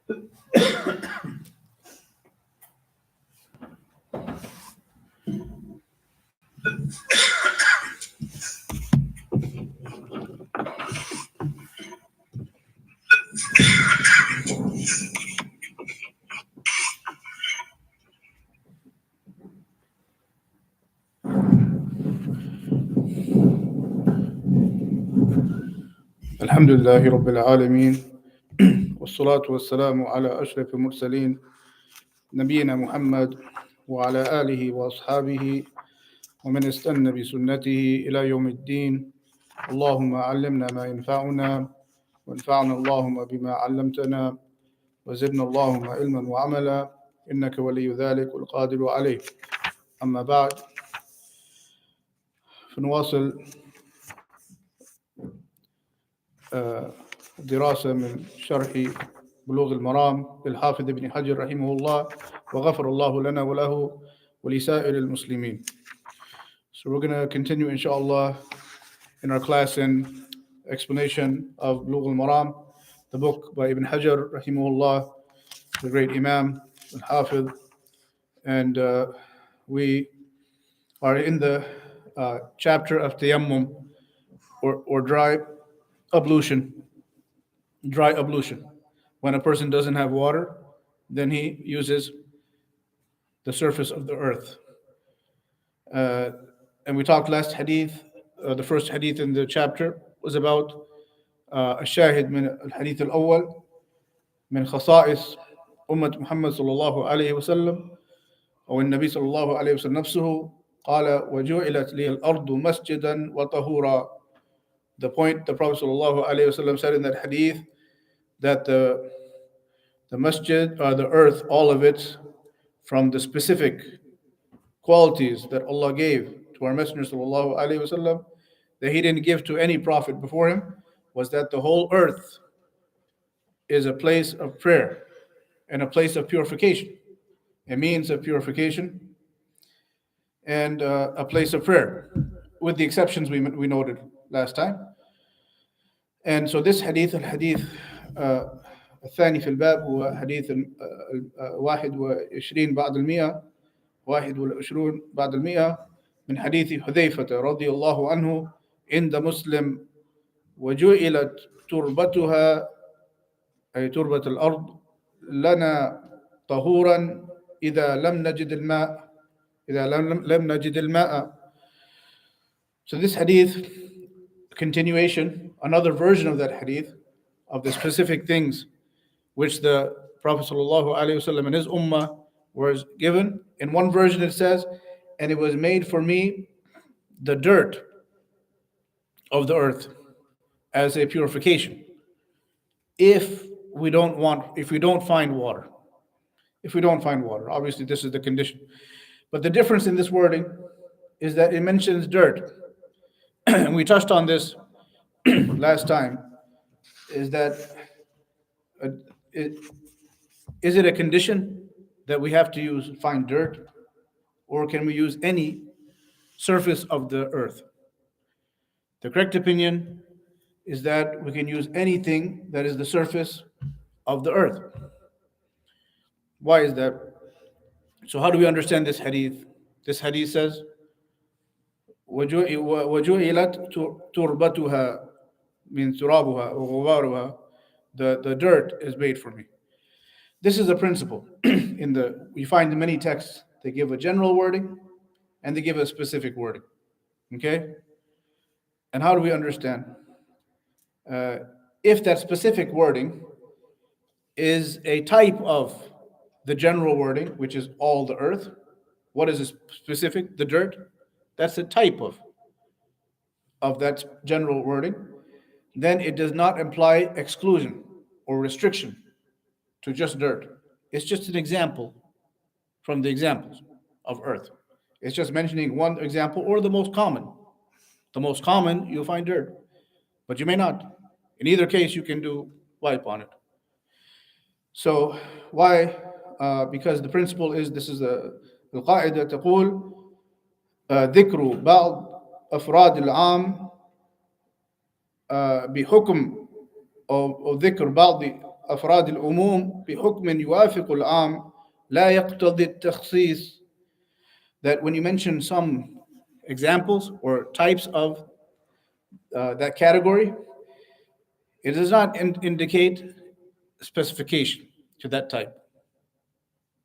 الحمد لله رب العالمين والصلاة والسلام على أشرف المرسلين نبينا محمد وعلى آله وأصحابه ومن استنى بسنته إلى يوم الدين. اللهم علمنا ما ينفعنا وانفعنا اللهم بما علمتنا وزدنا اللهم علما وعملا إنك ولي ذلك والقادر عليه. أما بعد، فنواصل دراسة من شرح بلوغ المرام للحافظ ابن حجر رحمه الله وغفر الله لنا وله ولسائر المسلمين. So we're going to continue inshallah in our class in explanation of Bulugh al-Maram, the book by Ibn Hajar rahimahullah, the great Imam al-Hafiz, and we are in the chapter of Tayammum or dry ablution. Dry ablution. When a person doesn't have water, then he uses the surface of the earth. And we talked last hadith, the first hadith in the chapter was about الشاهد من الحديث الأول من خصائص أمة محمد صلى الله عليه وسلم أو النبي صلى الله عليه وسلم نفسه قال وجعلت لي الأرض مسجدا وطهورا. The point the Prophet صلى الله عليه وسلم said in that hadith that the masjid, the earth, all of it, from the specific qualities that Allah gave to our Messenger sallallahu alaihi wasallam, that He didn't give to any prophet before him, was that the whole earth is a place of prayer and a place of purification, a means of purification, and a place of prayer, with the exceptions we noted last time. And so this hadith, الحديث الثاني في الباب هو حديث 21 بعد المئة 21 بعد المئة من حديث حذيفة رضي الله عنه عند مسلم وجعلت تربتها أي تربة الأرض لنا طهورا إذا لم نجد الماء. So this hadith, continuation, another version of that hadith, of the specific things which the Prophet ﷺ and his ummah was given. In one version it says, and it was made for me the dirt of the earth as a purification. If we don't find water. If we don't find water, obviously this is the condition. But the difference in this wording is that it mentions dirt. And we touched on this last time, is that is it a condition that we have to find dirt, or can we use any surface of the earth? The correct opinion is that we can use anything that is the surface of the earth. Why is that? So how do we understand this hadith? This hadith says, وَجُعِلَتْ تُرْبَتُهَا means تُرَابُهَا وَغُبَارُهَا, the dirt is made for me. This is a principle. We find in many texts, they give a general wording and they give a specific wording. Okay? And how do we understand? If that specific wording is a type of the general wording, which is all the earth, what is this specific? The dirt. That's a type of that general wording. Then it does not imply exclusion or restriction to just dirt. It's just an example from the examples of earth. It's just mentioning one example or the most common. The most common, you'll find dirt, but you may not. In either case, you can do wipe on it. So why? Because the principle is, this is القاعدة تقول ذكر بعض أفراد العام بحكم أو ذكر بعض أفراد العموم بحكم يوافق العام لا يقتضي التخصيص. That when you mention some examples or types of that category, it does not indicate specification to that type.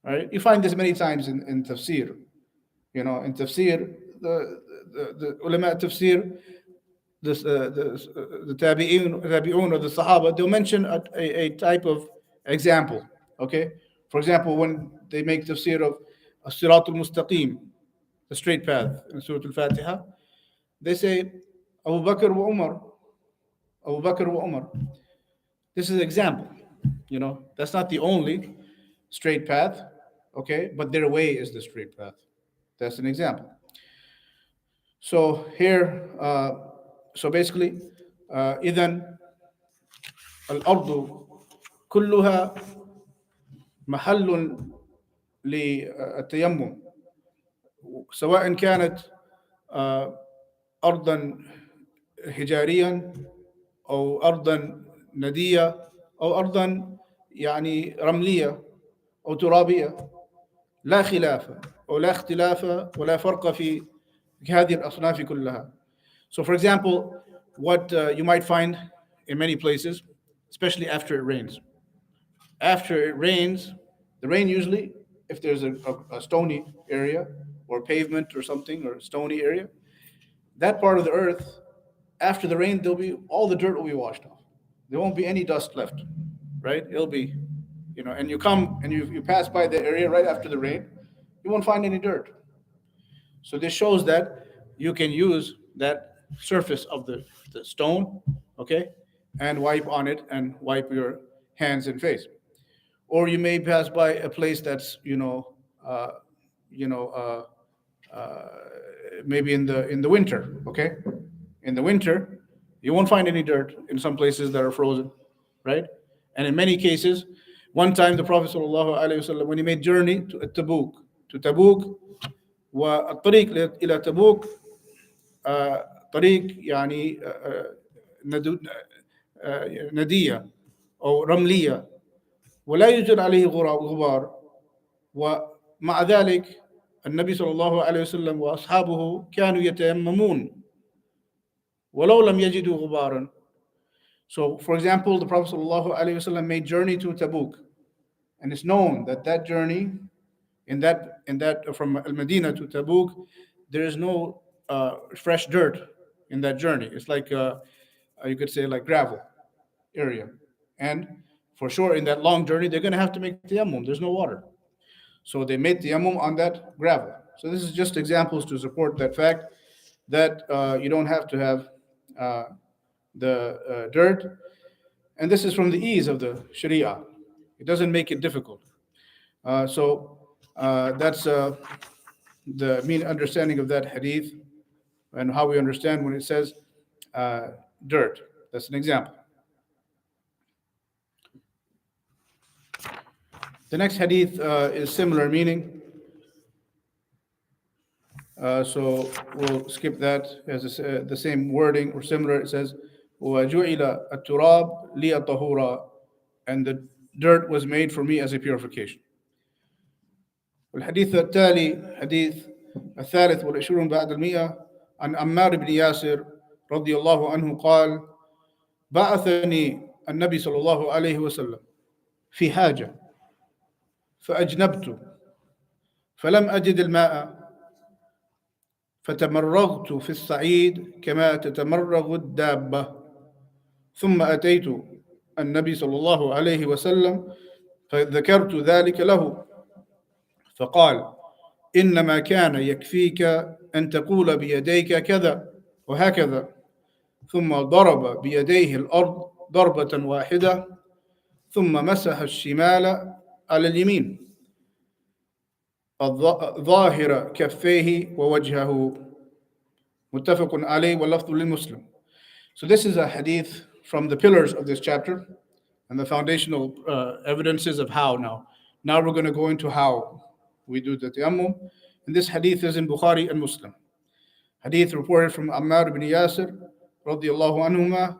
Right? You find this many times in tafsir. In tafsir, the ulama tafsir, the tabi'un or the sahaba, they'll mention a type of example. Okay? For example, when they make tafsir of as-siratul mustaqim, the straight path in Surah Al-Fatiha, they say Abu Bakr wa Umar, Abu Bakr wa Umar. This is an example. That's not the only straight path, okay? But their way is the straight path. That's an example. So here, so basically, إذن الأرض كلها محل للتيمم، سواء كانت أرضا حجاريا أو أرضا ندية أو أرضا يعني رملية أو ترابية، لا خلاف ولا اختلاف ولا فرق في هذه الأصناف كلها. So for example, what you might find in many places, especially after it rains. After it rains, the rain usually, if there's a stony area or pavement or something or stony area, that part of the earth, after the rain, all the dirt will be washed off. There won't be any dust left, right? It'll be, and you come and you pass by the area right after the rain, you won't find any dirt. So this shows that you can use that surface of the stone, okay, and wipe on it and wipe your hands and face. Or you may pass by a place that's, you know, maybe in the winter, okay? In the winter, you won't find any dirt in some places that are frozen, right? And in many cases, one time the Prophet ﷺ, when he made journey to Tabuk, والطريق إلى تبوك طريق يعني ندية أو رملية ولا يوجد عليه غبار، ومع ذلك النبي صلى الله عليه وسلم وأصحابه كانوا يتيممون ولو لم يجدوا غبارا. So, for example, the Prophet ﷺ made journey to Tabuk, and it's known that journey, in that from Al-Madinah to Tabuk, there is no fresh dirt in that journey. It's like you could say like gravel area, and for sure in that long journey they're going to have to make tayammum. There's no water, so they made tayammum on that gravel. So this is just examples to support that fact that you don't have to have the dirt, and this is from the ease of the Sharia. It doesn't make it difficult. So that's the mean understanding of that hadith and how we understand when it says dirt. That's an example. The next hadith is similar meaning. So we'll skip that. It has the same wording or similar. It says, وَجُعِلَ التُّرَابُ لِيَ طَهُورًا, and the dirt was made for me as a purification. والحديث التالي حديث الثالث والعشرون بعد المئة عن عمار بن ياسر رضي الله عنه قال: بعثني النبي صلى الله عليه وسلم في حاجة فأجنبت فلم أجد الماء فتمرغت في الصعيد كما تتمرغ الدابة، ثم أتيت النبي صلى الله عليه وسلم فذكرت ذلك له، فقال: إنما كان يكفيك أن تقول بيديك كذا وهكذا، ثم ضرب بيديه الأرض ضربة واحدة، ثم مسح الشمال على اليمين ظاهر كفيه ووجهه، متفق عليه واللفظ للمسلم. So this is a hadith from the pillars of this chapter and the foundational evidences of how now. Now we're going to go into how we do the tayammum. And this hadith is in Bukhari and Muslim. Hadith reported from Ammar ibn Yasir radiyallahu anhuma,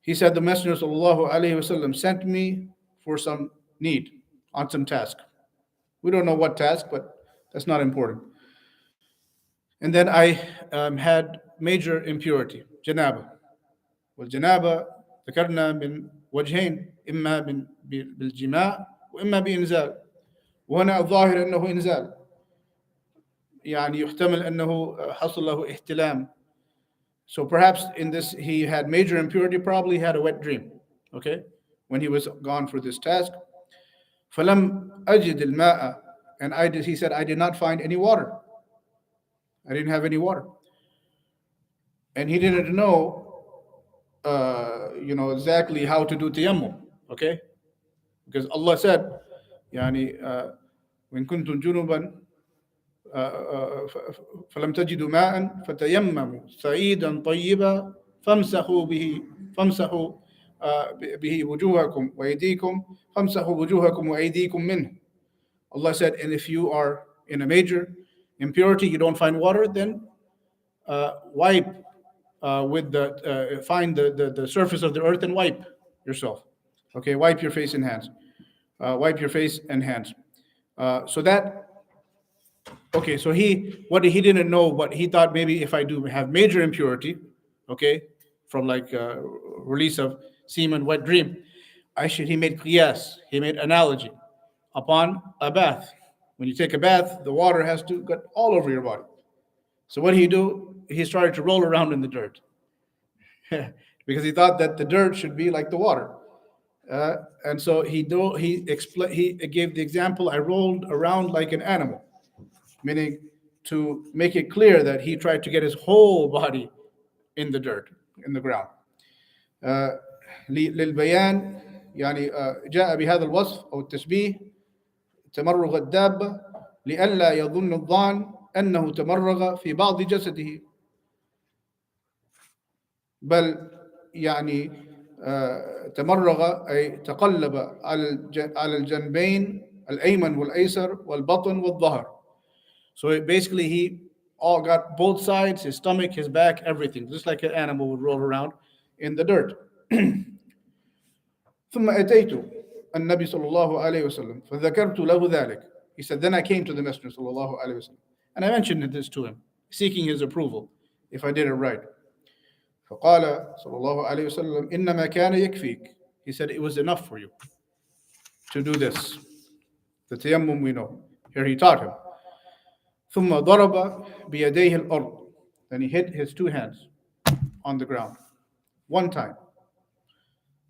He said the Messenger sallallahu alaihi wasallam sent me for some need on some task. We don't know what task, but that's not important. And then I had major impurity, janaba. والجنابة ذكرنا من وجهين إما بالجماع وإما بإنزال وهنا الظاهر أنه إنزال يعني يحتمل أنه حصل له احتلام. So perhaps in this he had major impurity, probably had a wet dream, okay, when he was gone for this task. فلم أجد الماء, and he said, I did not find any water. I didn't have any water. And he didn't know exactly how to do tayammum, okay? Because Allah said, يعني وإن كنتم جنبا فلم تجدوا ماء فتيمموا صعيدا طيبا فامسحوا به وجوهكم وأيديكم فامسحوا وجوهكم وأيديكم منه. Allah said, and if you are in a major impurity, you don't find water, then wipe find the surface of the earth and wipe yourself. Okay, wipe your face and hands. Wipe your face and hands. So he didn't know, but he thought maybe if I do have major impurity, okay, from like release of semen, wet dream, he made qiyas, he made analogy upon a bath. When you take a bath, the water has to get all over your body. So what did he do? He started to roll around in the dirt because he thought that the dirt should be like the water. And so he gave the example, I rolled around like an animal, meaning to make it clear that he tried to get his whole body in the dirt, in the ground. للبيان يعني جاء بهذا الوصف أو التشبيه تمرغ الدابة لئلا يظن الظان أنه تمرغ في بعض جسده بل يعني تمرغ أي تقلب على الجنبين الأيمن والأيسر والبطن والظهر. So basically he all got both sides, his stomach, his back, everything, just like an animal would roll around in the dirt. ثم أتيت النبي صلى الله عليه وسلم فذكرت له ذلك. He said, then I came to the Messenger صلى الله عليه وسلم and I mentioned this to him, seeking his approval if I did it right. فقال صلى الله عليه وسلم إنما كان يكفيك. He said it was enough for you to do this. The tayammum we know. Here he taught him. ثم ضرب بيديه الأرض. Then he hit his two hands on the ground one time.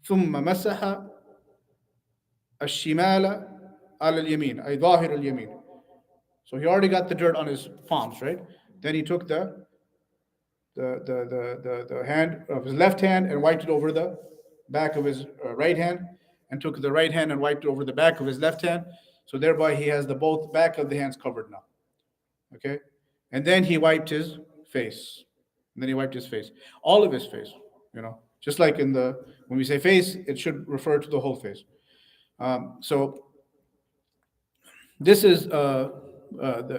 ثم مسح الشمال على اليمين أي ظاهر اليمين. So he already got the dirt on his palms, right? Then he took the hand of his left hand and wiped it over the back of his right hand, and took the right hand and wiped it over the back of his left hand. So thereby he has the both back of the hands covered now. Okay, and then he wiped his face. And then he wiped his face, all of his face. Just like when we say face, it should refer to the whole face. So this is the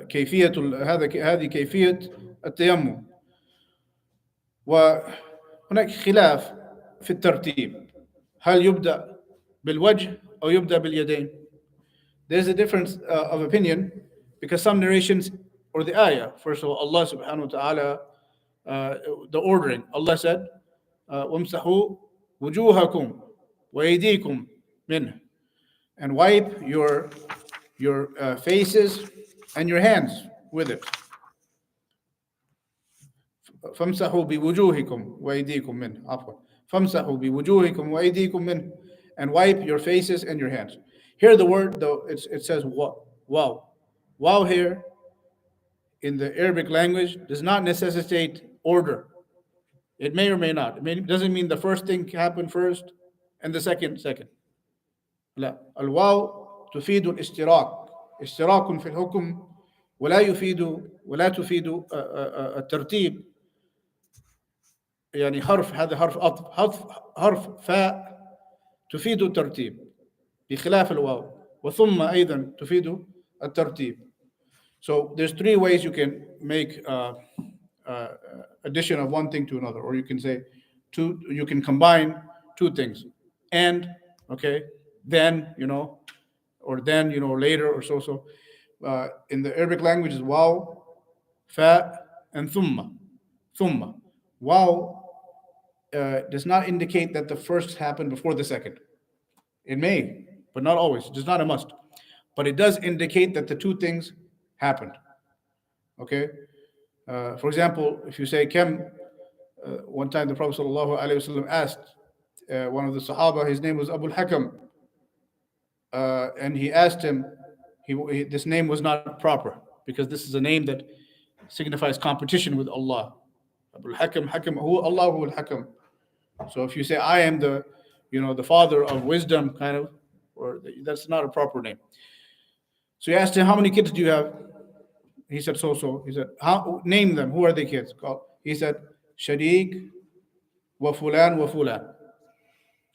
كيفية هذه كيفية التيمم. وهناك خلاف في الترتيب. هل يبدأ بالوجه أو يبدأ باليدين? There's a difference of opinion because some narrations or the ayah, first of all, Allah subhanahu wa ta'ala, the ordering, Allah said, وَامْسَحُوا وُجُوهَكُمْ وَأَيْدِيكُمْ مِنْهُ, and wipe your faces and your hands with it. فَامْسَحُوا بِوُجُوهِكُمْ وَأَيْدِيكُمْ مِنْهُ عفوا فَامْسَحُوا بِوُجُوهِكُمْ وَأَيْدِيكُمْ مِنْهُ, and wipe your faces and your hands. Here the word, though, it says wow. Wow here in the Arabic language does not necessitate order. It may or may not. It doesn't mean the first thing happened first and the second. لا, الواو تفيد الاشتراك في الحكم ولا تفيد الترتيب. يعني هذا حرف عطف حرف فاء تفيد الترتيب بخلاف الواو, وثم أيضا تفيد الترتيب. So there's three ways you can make addition of one thing to another, or you can say you can combine two things. And, okay, then, or then, later or so. In the Arabic language is waw, fa, and thumma. Thumma. Waw does not indicate that the first happened before the second. It may, but not always. It's not a must. But it does indicate that the two things happened. Okay? For example, if you say Kem, one time the Prophet ﷺ asked one of the Sahaba, his name was Abu al-Hakam, and he asked him, this name was not proper because this is a name that signifies competition with Allah. Abu al-Hakam, Hakam, Allahu al-Hakam. So if you say I am the father of wisdom, kind of, that's not a proper name. So he asked him, how many kids do you have? He said, so. He said, name them. Who are the kids? He said, Sharik wa fulan wa fulan.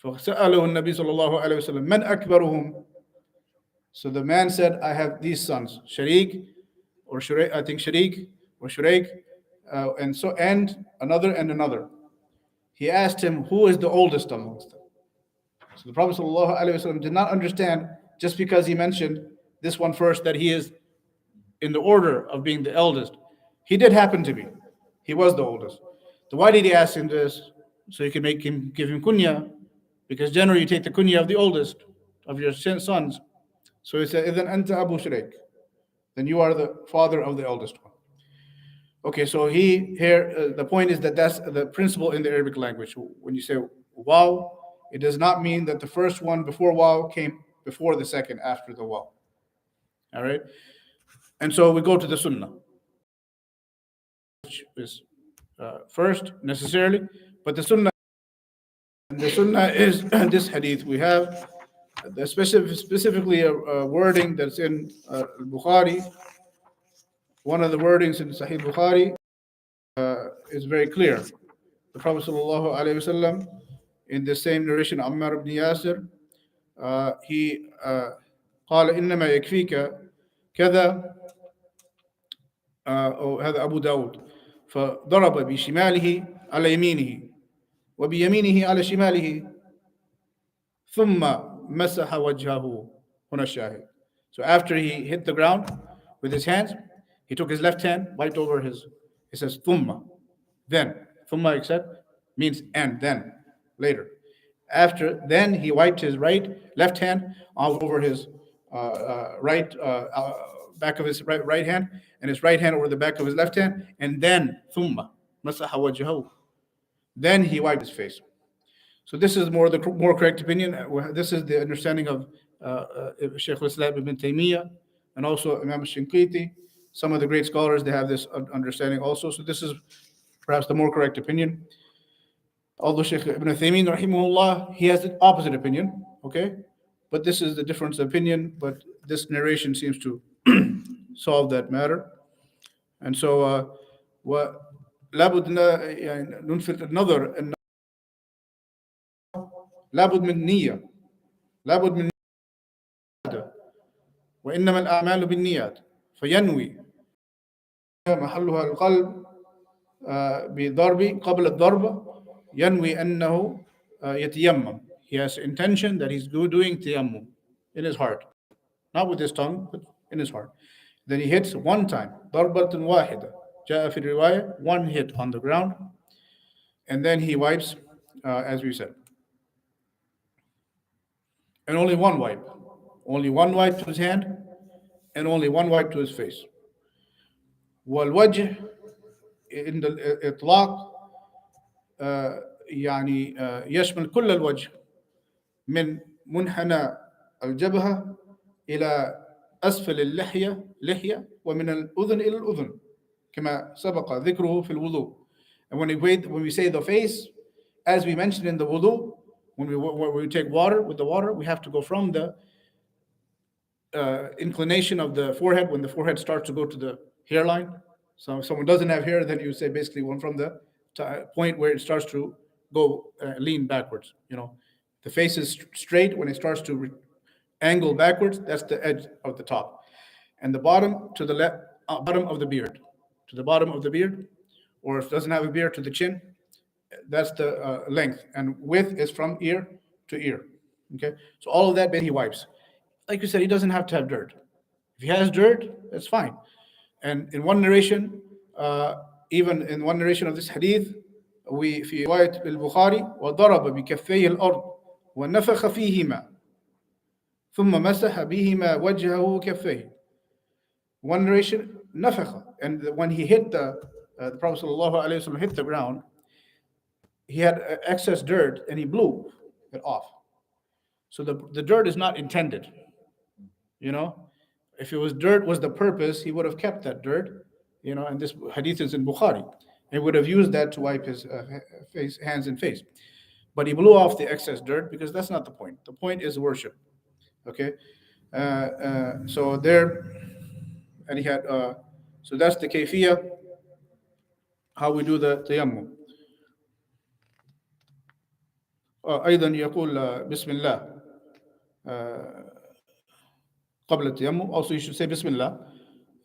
فسأله النبي صلى الله عليه وسلم من أكبرهم. So the man said, I have these sons, Sharik or Shuraik, I think Sharik or Shuraik, and another. He asked him, who is the oldest amongst them? So the Prophet ﷺ did not understand just because he mentioned this one first that he is in the order of being the eldest. He did happen to be. He was the oldest. So why did he ask him this? So you can give him kunya, because generally you take the kunya of the oldest of your sons. So he said, "Idhan anta Abu Shuraik." Then you are the father of the eldest one. Okay, so the point is that that's the principle in the Arabic language. When you say waw, it does not mean that the first one before waw came before the second after the waw. All right? And so we go to the Sunnah, which is first necessarily, but the Sunnah is this hadith. We have specifically a wording that's in Bukhari. One of the wordings in Sahih Bukhari is very clear. The Prophet ﷺ, in the same narration, Ammar ibn Yasir, he قال إنما يكفيك كذا هذا أبو داود فضرب بشماله على يمينه وبيمينه على شماله ثم مسح وجهه هنا الشاهد. So after he hit the ground with his hands, he took his left hand, wiped over it says ثم, then. ثم, except, means and, then, later. After, then he wiped his left hand over his back of his right hand, and his right hand over the back of his left hand, and then ثم مسح وجهه, then he wiped his face. So this is the more correct opinion. This is the understanding of Shaykh al-Islam ibn Taymiyyah and also Imam al-Shinqiti. Some of the great scholars, they have this understanding also. So this is perhaps the more correct opinion. Although Shaykh ibn Taymiyyah, rahimahullah, he has the opposite opinion, okay? But this is the difference of opinion, but this narration seems to solve that matter. And so, لابد نلفت النظر أن لابد من نية وإنما الأعمال بالنيات فينوي محلها القلب بضرب قبل الضربة ينوي أنه يتيمم. He has intention that he's doing tayammum in his heart, not with his tongue, but in his heart. Then he hits one time, ضربة واحدة. جاء في الرواية, one hit on the ground, and then he wipes, as we said. And only one wipe to his hand, and only one wipe to his face. والوجه عند الإطلاق يعني يشمل كل الوجه من منحنى الجبهة إلى أسفل اللحية ومن الأذن إلى الأذن كما سبق ذكره في الوضوء. And when we say the face, as we mentioned in the wudu, when we take water, we have to go from the inclination of the forehead, when the forehead starts to go to the hairline. So if someone doesn't have hair, then you say basically one from the point where it starts to go lean backwards. The face is straight. When it starts to angle backwards, that's the edge of the top. And the bottom to the bottom of the beard, or if it doesn't have a beard, to the chin. That's the length, and width is from ear to ear. Okay, so all of that he wipes. Like you said, he doesn't have to have dirt. If he has dirt, that's fine. And in one narration, even in one narration of this hadith, we في رواية البخاري وضرب بكفيه الأرض ونفخ فيهما ثم مسح بهما وجهه وكفيه. One narration, نفخ, and when he hit the Prophet ﷺ hit the ground, he had excess dirt and he blew it off. So the dirt is not intended. You know, if it was dirt was the purpose, he would have kept that dirt. You know, and this hadith is in Bukhari. He would have used that to wipe his face, hands and face. But he blew off the excess dirt because that's not the point. The point is worship. Okay, so there, and he had. So that's the kayfiyah, how we do the tayammum. أيضا يقول بسم الله قبل التيمم. Also, you should say Bismillah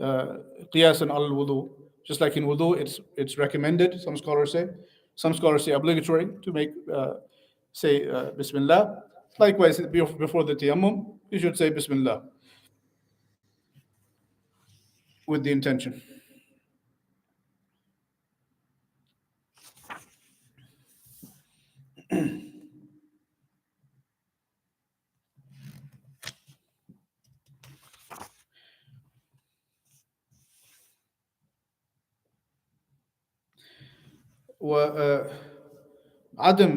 قياسا على الوضوء. Just like in wudu, it's recommended. Some scholars say obligatory to make say Bismillah. Likewise, before the tayammum, you should say Bismillah with the intention. وعدم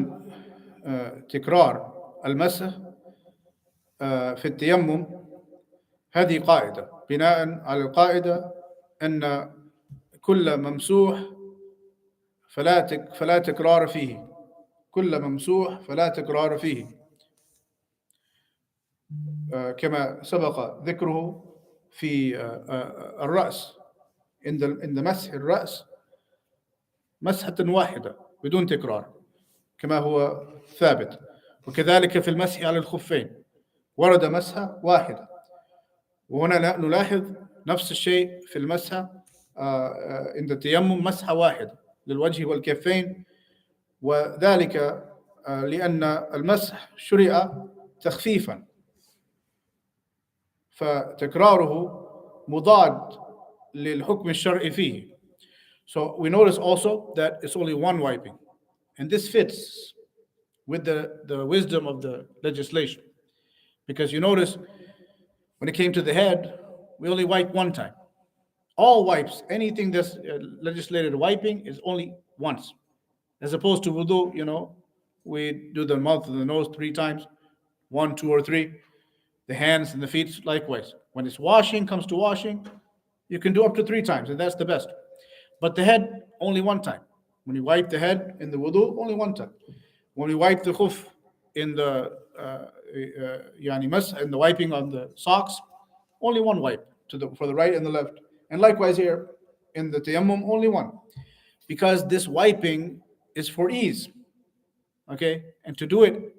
تكرار المسح في التيمم هذه قاعدة. بناء على القاعدة أن كل ممسوح فلا تكرار فيه. كل ممسوح فلا تكرار فيه كما سبق ذكره في الرأس. عند مسح الرأس مسحة واحدة بدون تكرار كما هو ثابت. وكذلك في المسح على الخفين ورد مسحة واحدة. وهنا نلاحظ نفس الشيء في المسحة عند التيمم مسحة واحدة للوجه والكفين. وذلك لأن المسح شرع تخفيفا فتكراره مضاد للحكم الشرعي فيه. So we notice also that it's only one wiping, and this fits with the wisdom of the legislation, because you notice when it came to the head, we only wipe one time. All wipes, anything that's legislated wiping, is only once, as opposed to wudu. You know, we do the mouth and the nose 3 times, 1, 2, or 3. The hands and the feet likewise. When it's washing, comes to washing, you can do up to 3 times, and that's the best. But the head, only one time. When you wipe the head in the wudu, only one time. When we wipe the khuf in the in the wiping on the socks, only one wipe for the right and the left. And likewise here in the tayammum, only one. Because this wiping is for ease. Okay? And to do it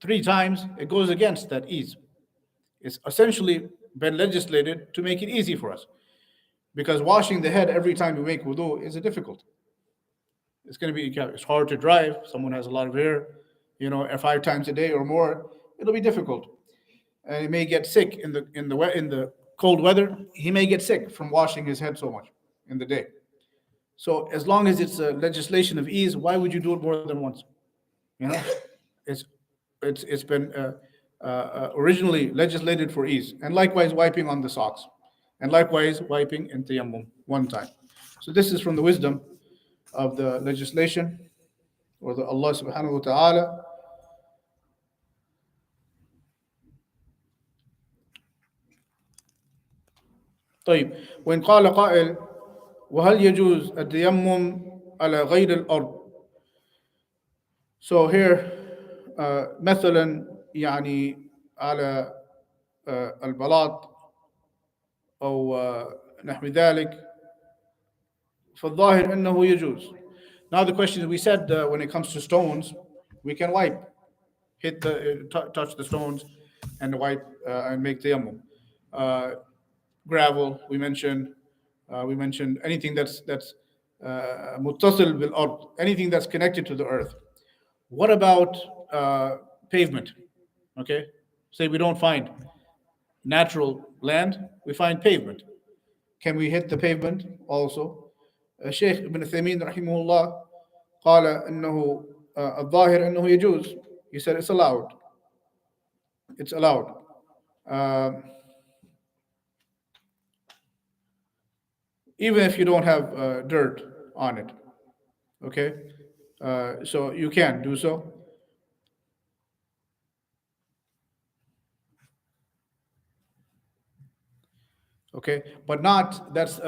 3 times, it goes against that ease. It's essentially been legislated to make it easy for us. Because washing the head every time you make wudu is difficult. It's hard to drive. Someone has a lot of hair, 5 times a day or more, it'll be difficult. And he may get sick in the cold weather. He may get sick from washing his head so much in the day. So as long as it's a legislation of ease, why would you do it more than once? It's been originally legislated for ease. And likewise, wiping on the socks. And likewise, wiping in tayammum 1 time. So this is from the wisdom of the legislation, or the Allah subhanahu wa ta'ala. طيب وإن قال قائل وهل يجوز التيمم على غير الأرض. So here مثلا على البلاط أو نحو ذلك فالظاهر أنه يجوز. Now the question is, we said when it comes to stones, we can wipe, touch the stones and wipe and make tayammum. Gravel, we mentioned anything that's متصل بالأرض, anything that's connected to the earth. What about pavement? Okay, say we don't find natural land, we find pavement. Can we hit the pavement also? الشيخ ابن ثيمين رحمه الله قال أنه الظاهر أنه يجوز. He said it's allowed. It's allowed. Uh, Even if you don't have dirt on it. Okay? So you can do so. Okay, but not that's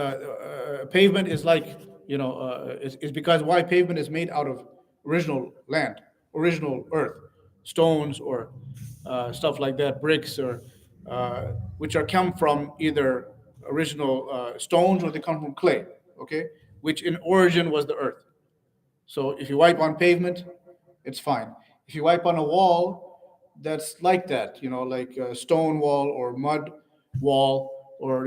pavement is like is because why pavement is made out of original land, original earth, stones or stuff like that, bricks or which are come from either original stones or they come from clay. Okay, which in origin was the earth. So if you wipe on pavement, it's fine. If you wipe on a wall, that's like that, like a stone wall or mud wall or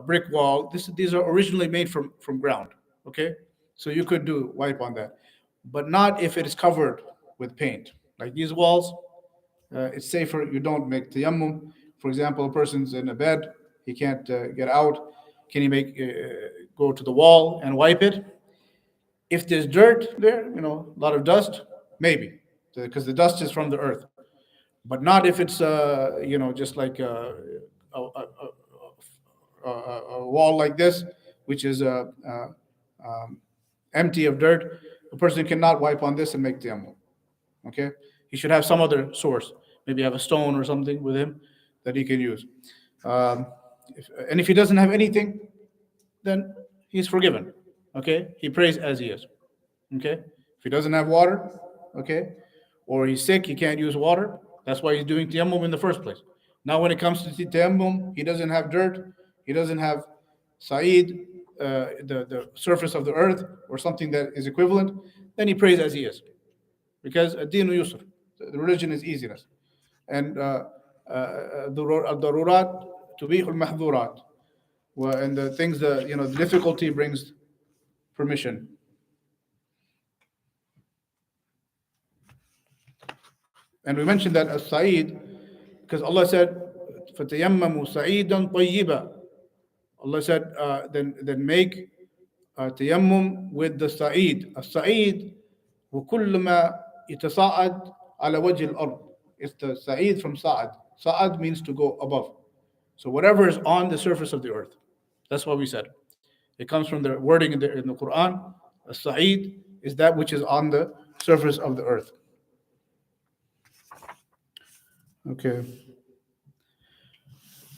brick wall. These are originally made from ground. Okay, so you could do wipe on that, but not if it is covered with paint. Like these walls, it's safer. You don't make tayammum. For example, a person's in a bed, he can't get out. Can he go to the wall and wipe it? If there's dirt there, a lot of dust, maybe, because the dust is from the earth. But not if it's, just like a wall like this, which is empty of dirt. A person cannot wipe on this and make tayammum. Okay, he should have some other source. Maybe have a stone or something with him that he can use. And if he doesn't have anything, then he's forgiven. Okay, he prays as he is. Okay, if he doesn't have water, okay, or he's sick, he can't use water. That's why he's doing tayammum in the first place. Now, when it comes to tayammum, he doesn't have dirt, he doesn't have sa'id, the surface of the earth, or something that is equivalent. Then he prays as he is, because ad-dinu yusr, the religion is easiness, and al-darurat tubihu al-mahdhurat, and the things that the difficulty brings permission. And we mentioned that as Sa'id, because Allah said, فَتَيَمَّمُوا سَعِيدًا طَيِّبًا. Allah said, then make tayammum with the Sa'id. As-Sa'id, وَكُلُّ مَا يَتَصَاعَدْ عَلَى وَجْهِ الْأَرْضِ. It's the Sa'id from Sa'ad. Sa'ad means to go above. So whatever is on the surface of the earth. That's what we said. It comes from the wording in the Quran. As-Sa'id is that which is on the surface of the earth. Okay.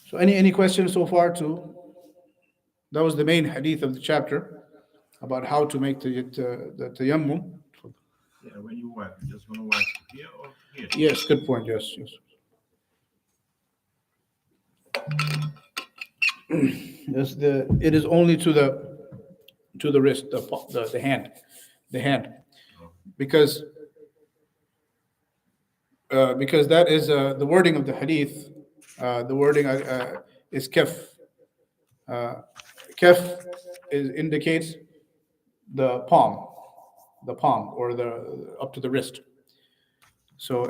So any questions so far too? That was the main hadith of the chapter about how to make the tayammum. Yeah, when you wipe, you just want to wipe here or here? Yes, good point. Yes. Yes, it is only to the wrist, the hand, because that is the wording of the hadith. The wording is kef. Kef indicates the palm or the up to the wrist. So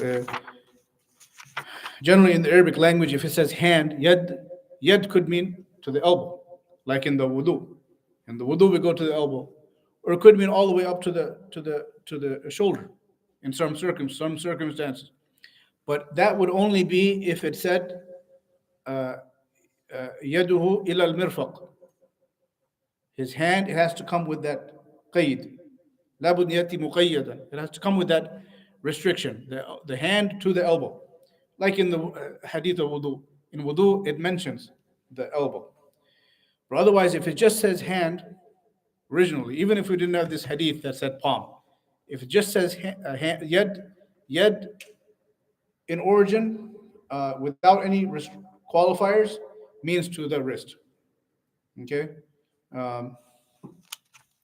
generally in the Arabic language, if it says hand, yad could mean to the elbow, like in the wudu. In the wudu, we go to the elbow, or it could mean all the way up to the shoulder, in some circumstances. But that would only be if it said yaduhu ila al-mirfaq. His hand, it has to come with that qayd. Labud yati muqayyadan. It has to come with that restriction, the hand to the elbow. Like in the hadith of wudu. In wudu, it mentions the elbow. But otherwise, if it just says hand, originally, even if we didn't have this hadith that said palm, if it just says hand, yad in origin, without any qualifiers, means to the wrist. Okay,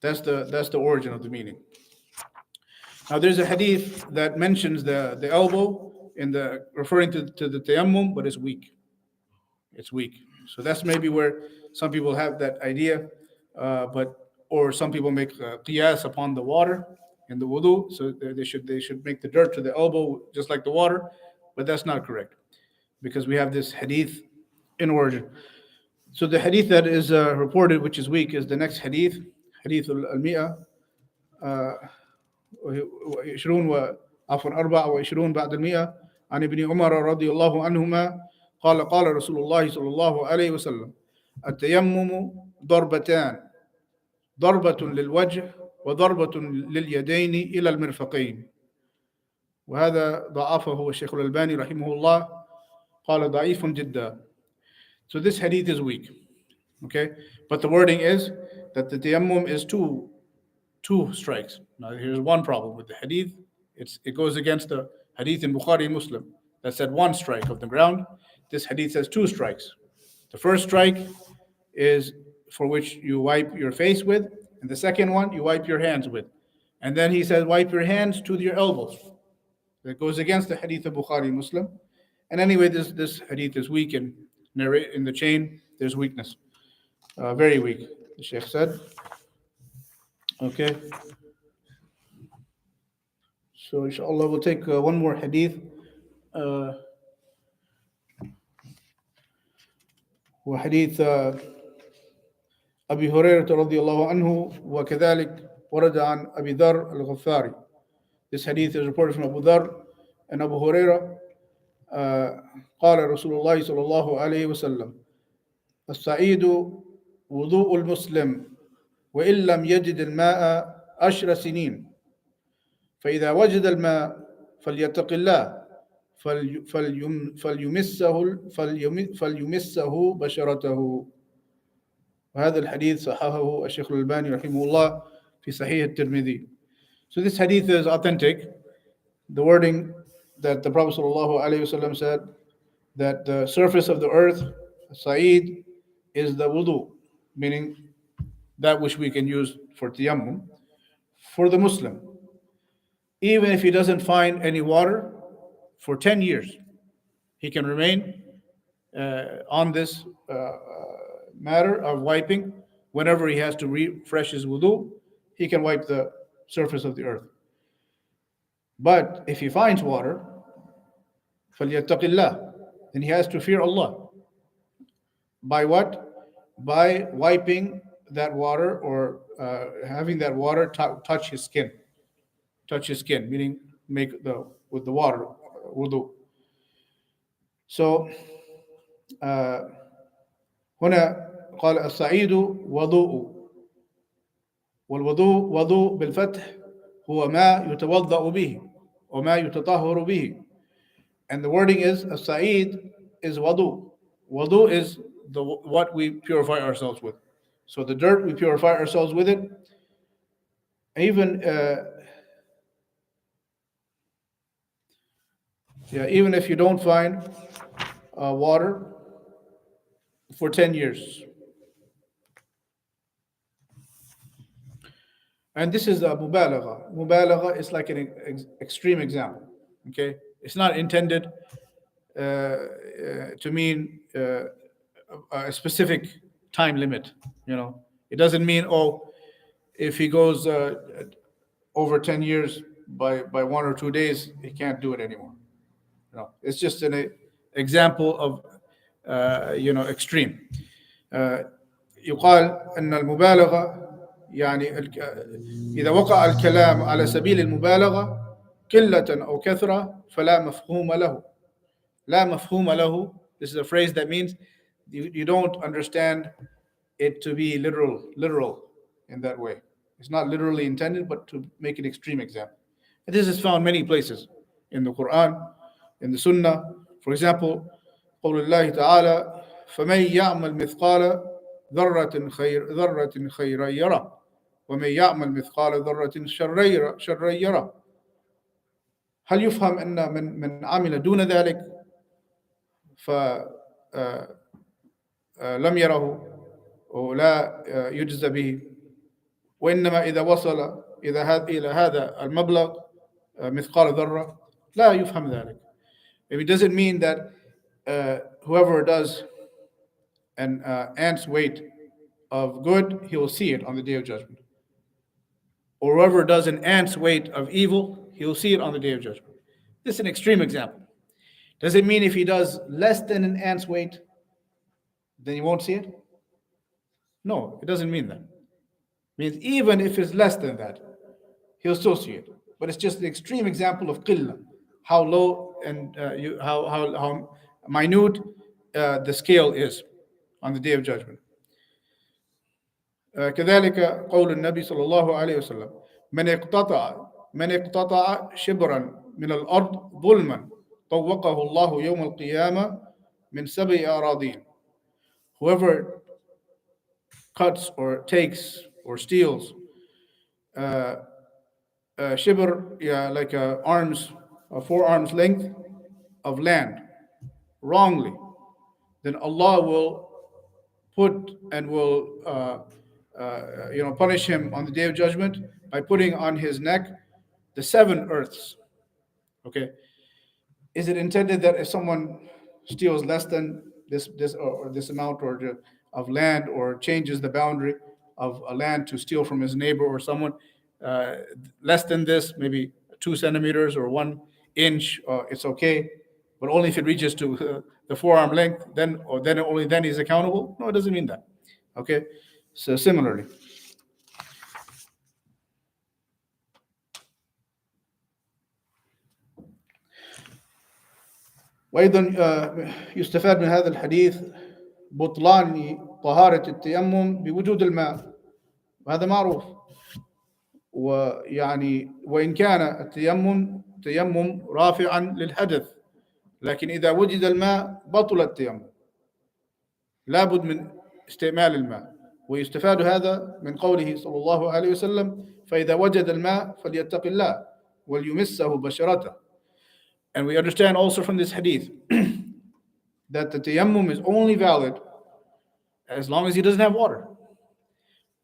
that's the origin of the meaning. Now, there's a hadith that mentions the elbow in the referring to the tayammum, but it's weak. It's weak. So that's maybe where some people have that idea, but or some people make qiyas upon the water in the wudu, so they should make the dirt to the elbow just like the water, but that's not correct because we have this hadith in origin. So the hadith that is reported, which is weak, is the next hadith, hadith al-mi'a وعشرون عفوا 24 بعد المئة عن ابن عمر رضي الله عنهما قال قال رسول الله صلى الله عليه وسلم التيمم ضربتان ضربة للوجه وضربة لليدين إلى المرفقين وهذا ضعفه الشيخ الألباني رحمه الله قال ضعيف جدا. So this hadith is weak, okay, but the wording is that the tayammum is two strikes. Now here's one problem with the hadith. It goes against the hadith in Bukhari and Muslim that said one strike of the ground. This hadith says two strikes. The first strike is for which you wipe your face with, and the second one you wipe your hands with. And then he says wipe your hands to your elbows. That goes against the hadith of Bukhari and Muslim. And anyway, this hadith is weak, and in the chain there's weakness. Very weak, the Sheikh said. Okay. So inshallah we'll take one more hadith. وحديث أبي هريرة رضي الله عنه وكذلك ورد عن أبي ذر الغفاري. This hadith is reported from Abu Dhar and Abu Hurairah. قال رسول الله صلى الله عليه وسلم الصعيد وضوء المسلم وإن لم يجد الماء 10 سنين فإذا وجد الماء فليتق الله فليمسه بشرته. وهذا الحديث صححه الشيخ الألباني رحمه الله في صحيح الترمذي. So this hadith is authentic. The wording that the Prophet ﷺ said that the surface of the earth, sa'id, is the wudu, meaning that which we can use for tayammum, for the Muslim. Even if he doesn't find any water for 10 years, he can remain on this matter of wiping. Whenever he has to refresh his wudu, he can wipe the surface of the earth. But if he finds water, فَلْيَتَّقِ اللَّهِ, then he has to fear Allah. By what? By wiping that water or having that water touch his skin. Touch his skin, meaning make with the water wudu. So هنا قال الصعيد وضوء والوضوء وضوء بالفتح هو ما يتوضأ به وما يتطهر به. And the wording is الصعيد is wudu. Wudu is what we purify ourselves with. So the dirt, we purify ourselves with it. Even even if you don't find water for 10 years. And this is a mubalagha. Mubalagha is like an extreme example. Okay, it's not intended to mean a specific time limit. It doesn't mean if he goes over 10 years by 1 or 2 days, he can't do it anymore. It's just an example of extreme. يقال أن المبالغة يعني إذا وقع الكلام على سبيل المبالغة قلة أو كثرة فلا مفهوم له. لا مفهوم له. This is a phrase that means you don't understand it to be literal in that way. It's not literally intended, but to make an extreme example. And this is found many places in the Quran, in the Sunnah. For example, قول الله تعالى فمن يعمل مثقال ذرة خيرا يره ومن يعمل مثقال ذرة شرا يره. هل يفهم أن من عمل دون ذلك فلم يره ولا يجزى به، وإنما إذا وصل إلى هذا المبلغ مثقال ذرة لا يفهم ذلك. It doesn't mean that whoever does an ant's weight of good, he will see it on the Day of Judgment. or whoever does an ant's weight of evil, he will see it on the day of judgment. This is an extreme example. Does it mean if he does less than an ant's weight, then he won't see it? No, it doesn't mean that. It means even if it's less than that, he'll still see it. But it's just an extreme example of qillah, how low and how minute the scale is on the day of judgment. كذلك قول النبي صلى الله عليه وسلم من اقتطع شبرا من الأرض ظلما طوقه الله يوم القيامة من 7 أراضين. Whoever cuts or takes or steals shibr, yeah, like a 4 arms length of land wrongly, then Allah will put and will punish him on the day of judgment by putting on his neck the 7 earths. Okay, is it intended that if someone steals less than this amount of land, or changes the boundary of a land to steal from his neighbor or someone, less than this, maybe 2 centimeters or 1 inch, it's okay, but only if it reaches to the forearm length, then only then he's accountable? No, it doesn't mean that. Okay, so similarly. وأيضا يستفاد من هذا الحديث بطلان طهارة التيمم بوجود الماء، وهذا معروف. ويعني وإن كان التيمم رافعا للحدث، لكن إذا وجد الماء بطل التيمم، لابد من استعمال الماء. ويستفاد هذا من قوله صلى الله عليه وسلم فإذا وجد الماء فليتق الله وليمسه بشرته. And we understand also from this hadith that the tayammum is only valid as long as he doesn't have water.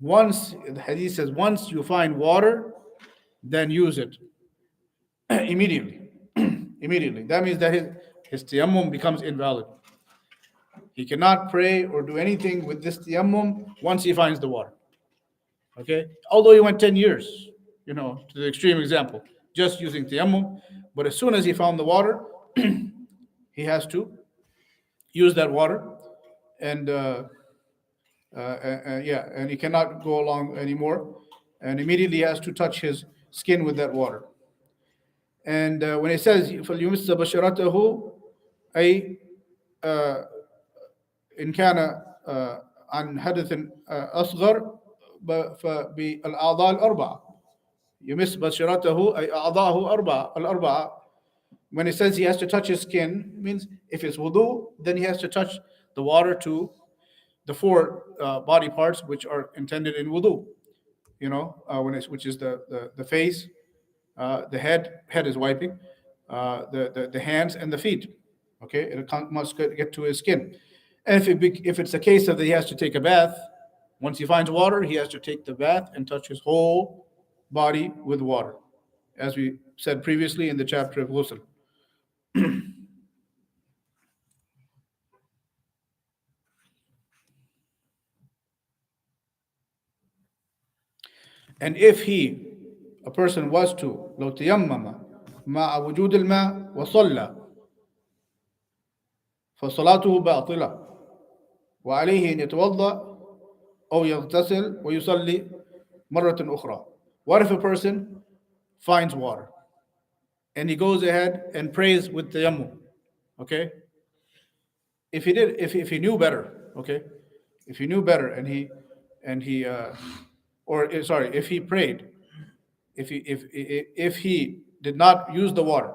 Once, the hadith says, once you find water, then use it immediately. Immediately. That means that his tayammum becomes invalid. He cannot pray or do anything with this tayammum once he finds the water. Okay? Although he went 10 years, to the extreme example, just using tayammum, but as soon as he found the water, he has to use that water, and and he cannot go along anymore, and immediately he has to touch his skin with that water. And when it says فَلْيُمِسَّ بَشَرَتَهُ أي إن كان عن حدث أصغر فبالأعضاء الأربعة. يمس بشرته أي أعضاءه الأربعة. When it says he has to touch his skin, means if it's wudu, then he has to touch the water to the 4 body parts which are intended in wudu. Which is the face, the head is wiping, the hands and the feet. Okay, it must get to his skin. And if it's a case of that he has to take a bath, once he finds water, he has to take the bath and touch his whole body with water, as we said previously in the chapter of ghusl. And if a person was to لو تيمم مع وجود الماء وصلى فصلاته باطلة وعليه أن يتوضأ أو يغتسل ويصلي مرة أخرى. What if a person finds water and he goes ahead and prays with tayammum? Okay, if he knew better, okay, if he knew better and he if he prayed, if he did not use the water,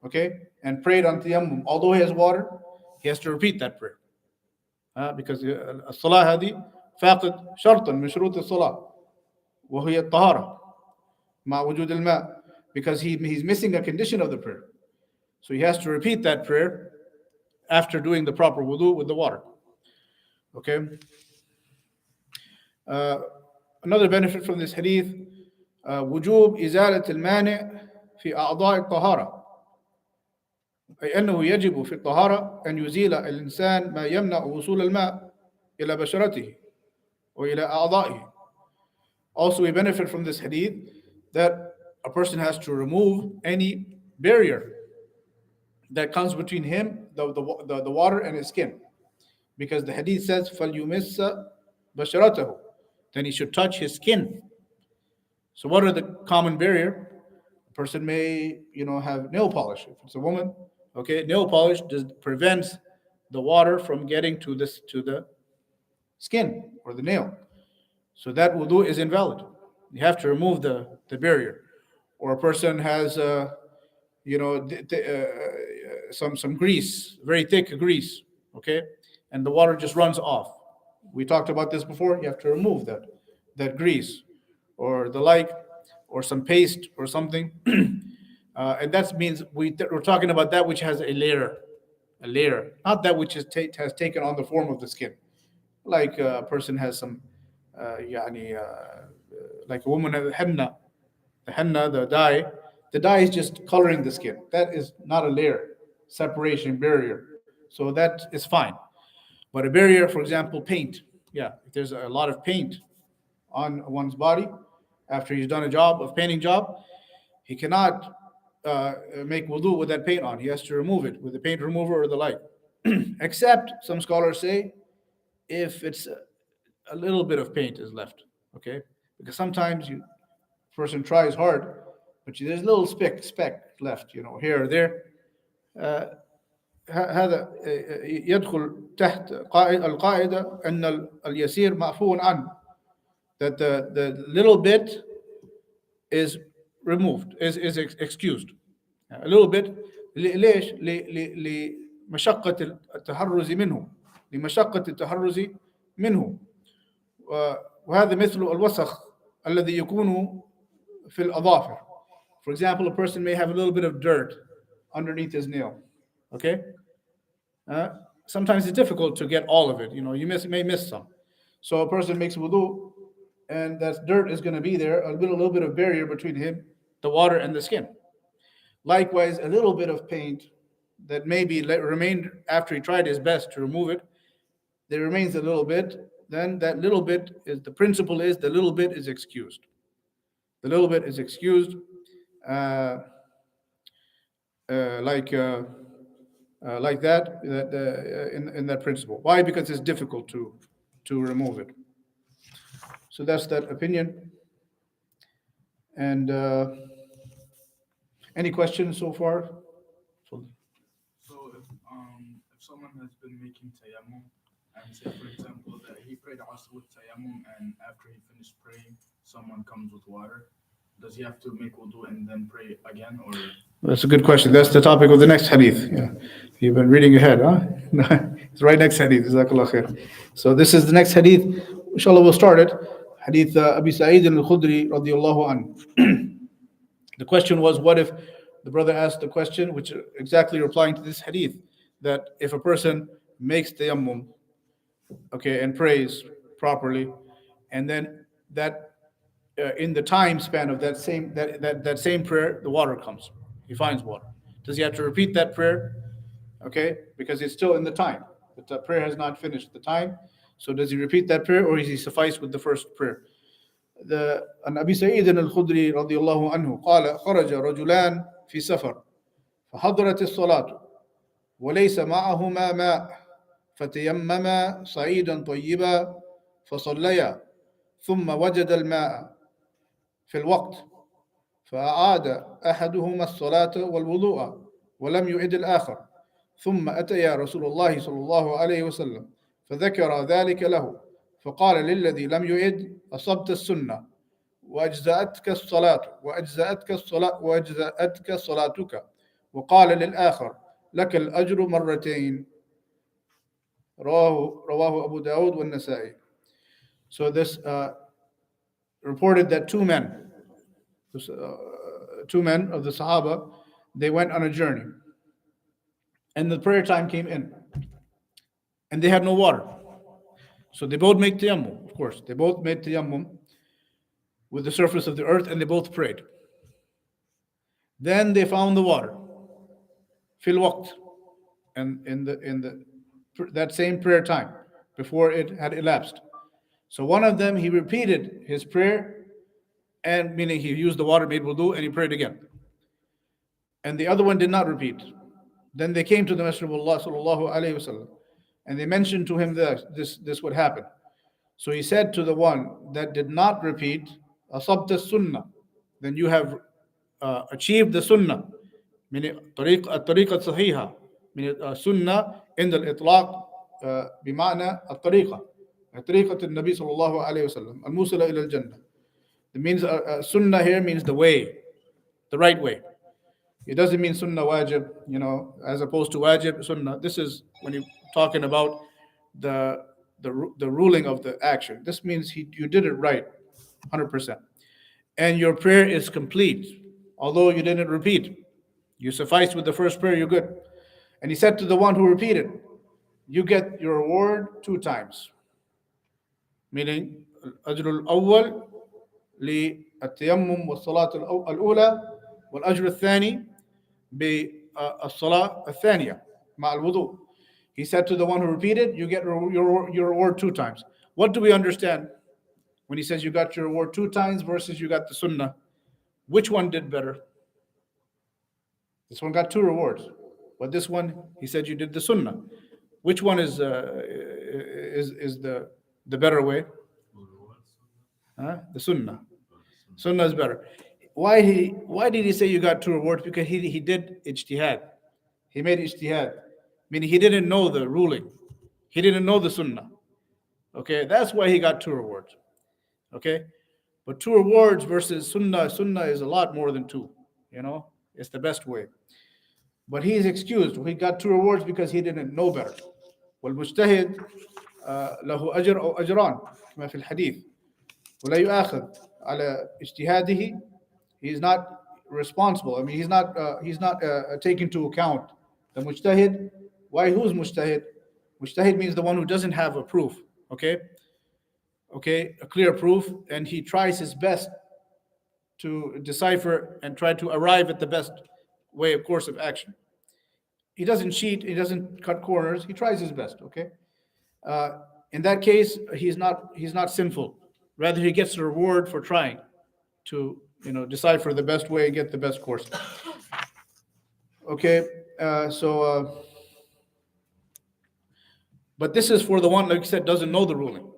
okay, and prayed on tayammum, although he has water, he has to repeat that prayer, because الصلاة هذه فاقد شرط من شروط الصلاة وهي الطهارة مع وجود الماء, because he's missing a condition of the prayer, so he has to repeat that prayer after doing the proper wudu with the water. Okay. Another benefit from this hadith, وجوب إزالة المانع في أعضاء الطهارة، أي أنه يجب في الطهارة أن يزيل الإنسان ما يمنع وصول الماء إلى بشرته وإلى أعضائه. Also, we benefit from this hadith that a person has to remove any barrier that comes between him, the water, and his skin. Because the hadith says, فَلْيُمِسَّ بَشَرَتَهُ, then he should touch his skin. So what are the common barrier? A person may, have nail polish. If it's a woman, okay, nail polish prevents the water from getting to the skin or the nail. So that wudu is invalid. You have to remove the barrier. Or a person has, some grease, very thick grease, okay, and the water just runs off. We talked about this before. You have to remove that grease, or the like, or some paste or something, and that means we're talking about that which has a layer, not that which has taken on the form of the skin. Like a person has some, like a woman has henna, the dye is just coloring the skin. That is not a layer, separation barrier. So that is fine. But a barrier, for example, paint. Yeah, if there's a lot of paint on one's body after he's done a painting job, he cannot make wudu with that paint on. He has to remove it with the paint remover or the like. Except some scholars say if it's a little bit of paint is left, okay? Because sometimes person tries hard, but there's a little speck left, here or there. هذا يدخل تحت القاعدة أن اليسير معفو عنه, that the little bit is removed, is excused. A little bit. ليش؟ لمشقة التحرز منه وهذا مثل الوسخ الذي يكون في الأظافر. For example, a person may have a little bit of dirt underneath his nail. Okay? Sometimes it's difficult to get all of it. You may miss some. So a person makes wudu, and that dirt is going to be there, a little bit of barrier between him, the water, and the skin. Likewise, a little bit of paint that maybe remained after he tried his best to remove it, there remains a little bit, then that little bit is, the principle is the little bit is excused. The little bit is excused, like that, in that principle. Why? Because it's difficult to remove it. So that's that opinion. And any questions so far? So if someone has been making tayammum, and say for example that he prayed also with tayammum, and after he finished praying, someone comes with water, does he have to make wudu and then pray again, or? That's a good question. That's the topic of the next hadith. Yeah, you've been reading ahead, huh? It's right next hadith. Jazakallah khair. So this is the next hadith. Inshallah, we'll start it. Hadith Abi Sa'id al-Khudri radiyallahu anhu. The question was, what if the brother asked the question, which is exactly replying to this hadith, that if a person makes tayammum, okay, and prays properly, and then that in the time span of that same prayer, the water comes. He finds water. Does he have to repeat that prayer? Okay, because it's still in the time, but the prayer has not finished the time. So does he repeat that prayer, or is he suffice with the first prayer? عن أبي سعيد الخدري رضي الله عنه قال خرج رجلان في سفر فحضرت الصلاة وليس معهما ماء فتيمما صعيدا طيبا فصليا ثم وجد الماء في الوقت فأعاد أحدهما الصلاة والوضوء ولم يعد الآخر ثم أتيا رسول الله صلى الله عليه وسلم فذكر ذلك له فقال للذي لم يعد أصبت السنة وأجزأتك الصلاة وأجزأتك صلاتك وقال للآخر لك الأجر مرتين رواه أبو داود والنسائي. So this reported that two men of the Sahaba, they went on a journey, and the prayer time came in, and they had no water. So they both made tayammum, of course. They both made tayammum with the surface of the earth, and they both prayed. Then they found the water, fil waqt, and in that same prayer time before it had elapsed. So one of them, he repeated his prayer and meaning he used the water, made wudu, and he prayed again. And the other one did not repeat. Then they came to the Messenger of Allah sallallahu alaihi wasallam, and they mentioned to him that this would happen. So he said to the one that did not repeat, "Asabta sunnah," then you have achieved the sunnah. Meaning الطريقة الصحيحة. Meaning sunnah in the itlaq بمعنى الطريقة. طريقة النبي صلى الله عليه وسلم الموصلة إلى الجنة. It means sunnah here means the way, the right way. It doesn't mean sunnah wajib, as opposed to wajib sunnah. This is when you're talking about the ruling of the action. This means you did it right, 100%, and your prayer is complete, although you didn't repeat. You sufficed with the first prayer, you're good. And he said to the one who repeated, you get your reward 2 times. Meaning, الأجر الأول للتيمم والصلاة الأولى والأجر الثاني بالصلاة الثانية مع الوضوء. He said to the one who repeated, you get your reward 2 times. What do we understand when he says you got your reward 2 times versus you got the sunnah? Which one did better? This one got 2 rewards, but this one, he said you did the sunnah. Which one is the better way? The sunnah. Sunnah is better. Why did he say you got 2 rewards? Because he did ijtihad. He made ijtihad. Meaning he didn't know the ruling. He didn't know the sunnah. Okay, that's why he got 2 rewards. Okay, but 2 rewards versus sunnah. Sunnah is a lot more than 2. It's the best way. But he is excused. He got 2 rewards because he didn't know better. والمجتهد له أجر أو أجران كما في الحديث ولا يؤاخذ على اجتهاده. He is not responsible. I mean, he's not taken into account. The mujtahid. Why? Who's mujtahid? Mujtahid means the one who doesn't have a proof. Okay, a clear proof, and he tries his best to decipher and try to arrive at the best way of course of action. He doesn't cheat. He doesn't cut corners. He tries his best. Okay. In that case, he's not sinful. Rather, he gets a reward for trying to decipher the best way and get the best course. Okay. But this is for the one, like I said, doesn't know the ruling.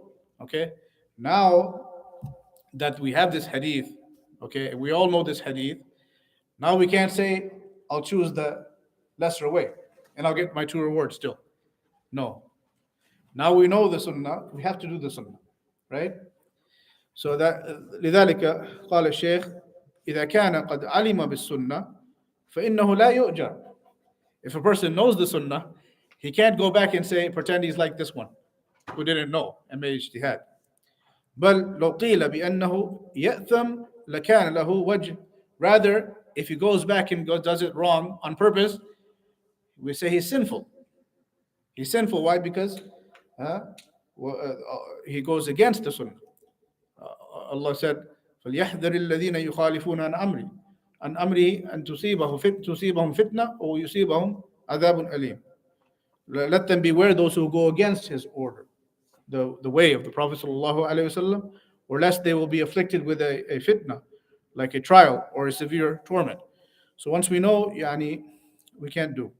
Okay. Now that we have this hadith, okay, we all know this hadith. Now we can't say, I'll choose the lesser way and I'll get my 2 rewards still. No. Now we know the sunnah, we have to do the sunnah, right? So that لذلك قال الشيخ إذا كان قد علم بالسنة فإنه لا يؤجر. If a person knows the sunnah, he can't go back and pretend he's like this one who didn't know and made ijtihad. بل لو قيل بأنه يأثم لكان له وجه. Rather, if he goes back and does it wrong on purpose, we say he's sinful. He's sinful. Why? Because he goes against the sunnah. Allah said, فَلْيَحْذَرِ الَّذِينَ يُخَالِفُونَ عَنْ أَمْرِهِ أَن تصيبهم فتنة أو يصيبهم عذاب أليم. Let them beware those who go against his order, the way of the Prophet ﷺ, or lest they will be afflicted with a fitna, like a trial or a severe torment. So once we know, we can't do.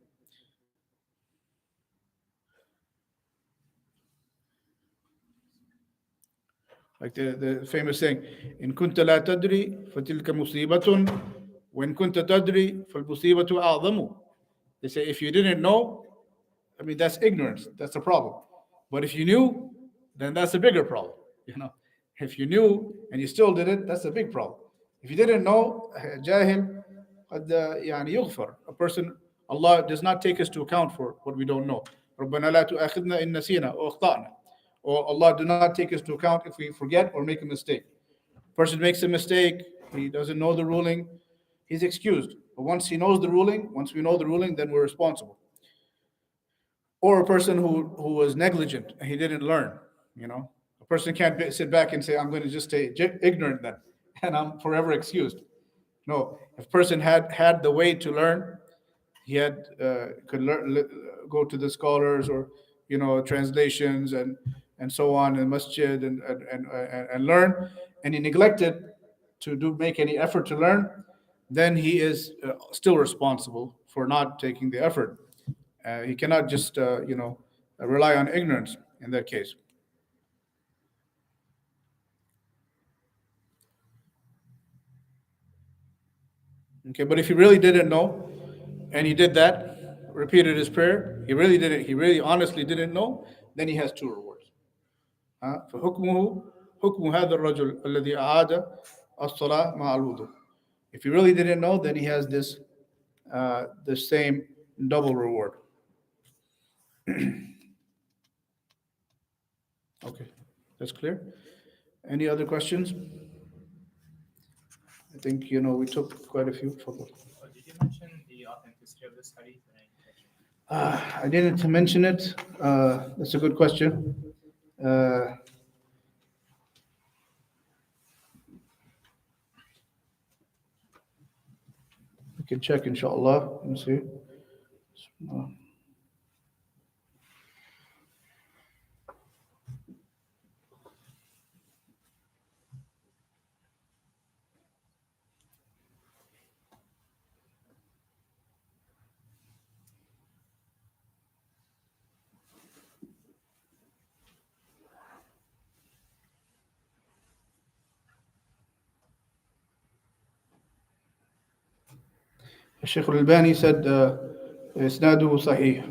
Like the famous saying, إن كنت لا تدري فتلك مصيبة وإن كنت تدري فالمصيبة أعظم. They say if you didn't know, that's ignorance. That's a problem. But if you knew, then that's a bigger problem. If you knew and you still did it, that's a big problem. If you didn't know, جاهل قد يغفر. A person, Allah does not take us to account for what we don't know. ربنا لا تؤاخذنا إن نسينا أو أخطأنا. Or Allah do not take us to account if we forget or make a mistake. A person makes a mistake, he doesn't know the ruling, he's excused. But once he knows the ruling, once we know the ruling, then we're responsible. Or a person who was negligent and he didn't learn. A person can't sit back and say, I'm going to just stay ignorant then, and I'm forever excused. No, if a person had the way to learn, he could learn, go to the scholars or translations and so on in masjid and learn, and he neglected to make any effort to learn, then he is still responsible for not taking the effort. He cannot just rely on ignorance in that case. Okay, but if he really didn't know and he did that, repeated his prayer, he really honestly didn't know, then he has two rewards. فحكمه حكم هذا الرجل الذي أعاد الصلاة مع الوضوء. If he really didn't know, then he has this the same double reward. Okay, that's clear. Any other questions? I think we took quite a few. Did you mention the authenticity of this hadith? I didn't mention it. That's a good question. We can check, inshallah. Let me see. Sheikh Al-Albani said إسناده صحيح.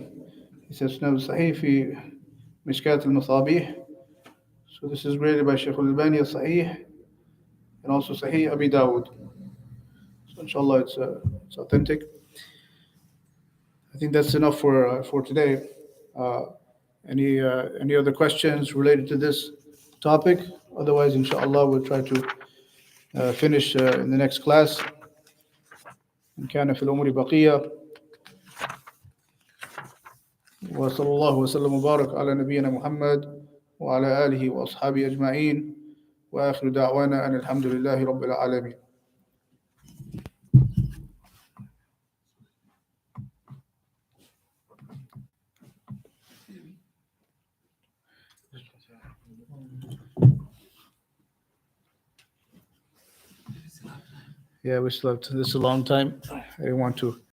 He said إسناده صحيح في مشكاة المصابيح. So this is graded by Sheikh Al-Albani as Sahih and also Sahih Abi Dawud. So inshallah it's authentic. I think that's enough for today. Any other questions related to this topic? Otherwise, inshallah, we'll try to finish in the next class. إن كان في الأمور بقية. وصلى الله وسلم وبارك على نبينا محمد وعلى آله وأصحابه أجمعين وآخر دعوانا أن الحمد لله رب العالمين. Yeah, we slept. This is a long time. I didn't want to